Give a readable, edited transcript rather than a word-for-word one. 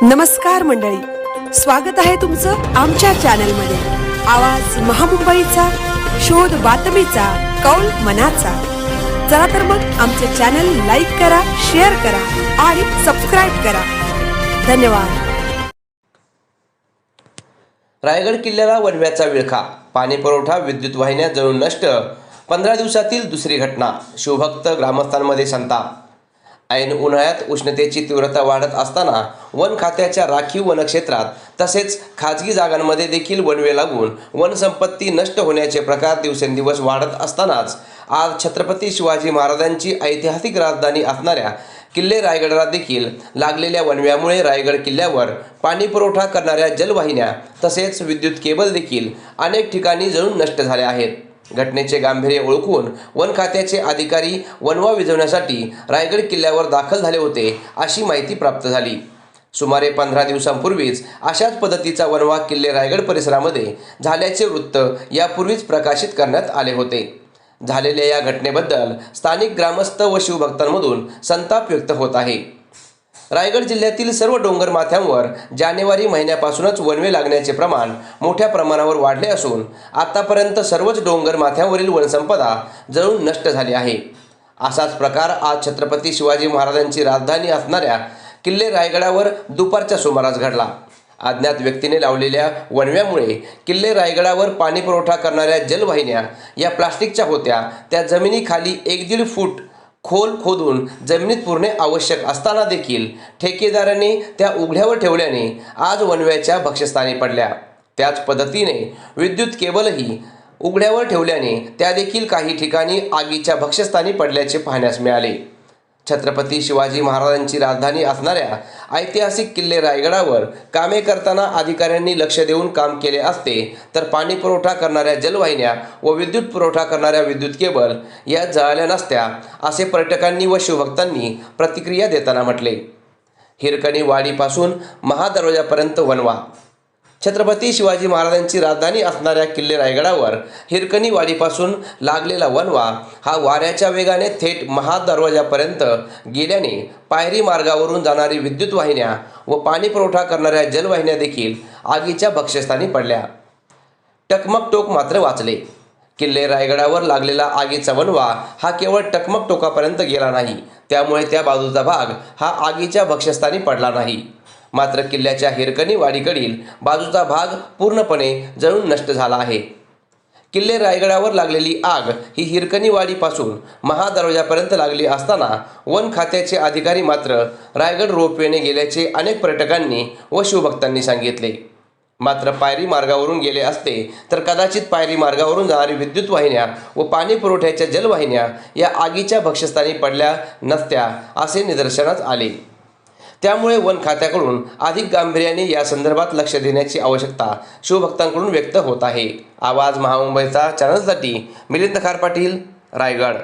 नमस्कार मंडळी, स्वागत आहे तुमचं आमच्या चॅनलमध्ये। आवाज महामुंबईचा, शोध बातमीचा, कौल मनाचा। चला तर मग आमचे चॅनल लाईक करा, शेअर करा आणि सबस्क्राइब करा। धन्यवाद। रायगड किल्ल्याला वणव्याचा विळखा, पाणी पुरवठा विद्युत वाहिन्या जळून नष्ट। 15 दिवसातील दुसरी घटना, शिवभक्त ग्रामस्थांमध्ये संताप। ऐन उन्हाळ्यात उष्णतेची तीव्रता वाढत असताना वन खात्याच्या राखीव वनक्षेत्रात तसेच खाजगी जागांमध्ये देखील वणवे लागून वनसंपत्ती नष्ट होण्याचे प्रकार दिवसेंदिवस वाढत असतानाच आज छत्रपती शिवाजी महाराजांची ऐतिहासिक राजधानी असणाऱ्या किल्ले रायगडला देखील लागलेल्या वणव्यामुळे रायगड किल्ल्यावर पाणी पुरवठा करणाऱ्या जलवाहिन्या तसेच विद्युत केबल देखील अनेक ठिकाणी जळून नष्ट झाल्या आहेत। घटनेचे गांभीर्य ओळखून वन खात्याचे अधिकारी वणवा विझवण्यासाठी रायगड किल्ल्यावर दाखल झाले होते अशी माहिती प्राप्त झाली। सुमारे 15 दिवसांपूर्वीच अशाच पद्धतीचा वणवा किल्ले रायगड परिसरामध्ये झाल्याचे वृत्त यापूर्वीच प्रकाशित करण्यात आले होते। झालेल्या या घटनेबद्दल स्थानिक ग्रामस्थ व शिवभक्तांमधून संताप व्यक्त होत आहे। रायगड जिल्ह्यातील सर्व डोंगर माथ्यांवर जानेवारी महिन्यापासूनच वणवे लागण्याचे प्रमाण मोठ्या प्रमाणावर वाढले असून आतापर्यंत सर्वच डोंगर माथ्यावरील वनसंपदा जळून नष्ट झाली आहे। असाच प्रकार आज छत्रपती शिवाजी महाराजांची राजधानी असणाऱ्या किल्ले रायगडावर दुपारच्या सुमारास घडला। अज्ञात व्यक्तीने लावलेल्या वणव्यामुळे किल्ले रायगडावर पाणी पुरवठा करणाऱ्या जलवाहिन्या या प्लास्टिकच्या होत्या त्या जमिनीखाली 1-1.5 फूट खोल खोदून जमिनीत पुरणे आवश्यक असताना देखील ठेकेदाराने त्या उघड्यावर ठेवल्याने आज वणव्याच्या भक्ष्यस्थानी पडल्या। त्याच पद्धतीने विद्युत केबलही उघड्यावर ठेवल्याने त्या देखील काही ठिकाणी आगीच्या भक्ष्यस्थानी पडल्याचे पाहण्यास मिळाले। छत्रपती शिवाजी महाराजांची राजधानी असणाऱ्या ऐतिहासिक किल्ले रायगडावर कामे करताना अधिकाऱ्यांनी लक्ष देऊन काम केले असते तर पाणी पुरवठा करणाऱ्या जलवाहिन्या व विद्युत पुरवठा करणाऱ्या विद्युत केबल या जळाल्या नसत्या असे पर्यटकांनी व शिवभक्तांनी प्रतिक्रिया देताना म्हटले। हिरकणी वाडीपासून महादरवाजापर्यंत वणवा। छत्रपती शिवाजी महाराजांची राजधानी असणाऱ्या किल्ले रायगडावर हिरकणी वाडीपासून लागलेला वणवा हा वाऱ्याच्या वेगाने थेट महादरवाजापर्यंत गेल्याने पायरी मार्गावरून जाणारी विद्युत वाहिन्या व पाणी पुरवठा करणाऱ्या जलवाहिन्या देखील आगीच्या भक्ष्यस्थानी पडल्या। टकमक टोक मात्र वाचले। किल्ले रायगडावर लागलेला आगीचा वणवा हा केवळ टकमक टोकापर्यंत गेला नाही, त्यामुळे त्या बाजूचा भाग हा आगीच्या भक्ष्यस्थानी पडला नाही। मात्र किल्ल्याच्या हिरकणी वाडीकडील बाजूचा भाग पूर्णपणे जळून नष्ट झाला आहे। किल्ले रायगडावर लागलेली आग ही हिरकणी वाडीपासून महादरवाजापर्यंत लागली असताना वन खात्याचे अधिकारी मात्र रायगड रोपवेने गेल्याचे अनेक पर्यटकांनी व शिवभक्तांनी सांगितले। मात्र पायरी मार्गावरून गेले असते तर कदाचित पायरी मार्गावरून जाणारी विद्युत वाहिन्या व पाणी पुरवठ्याच्या जलवाहिन्या या आगीच्या भक्ष्यस्थानी पडल्या नसत्या असे निदर्शनास आले। त्यामुळे वन खात्याकडून अधिक गांभीर्याने या संदर्भात लक्ष देण्याची आवश्यकता शिवभक्तांकडून व्यक्त होत आहे। आवाज महामुंबईचा चॅनलसाठी मिलिंद खार पाटील, रायगड।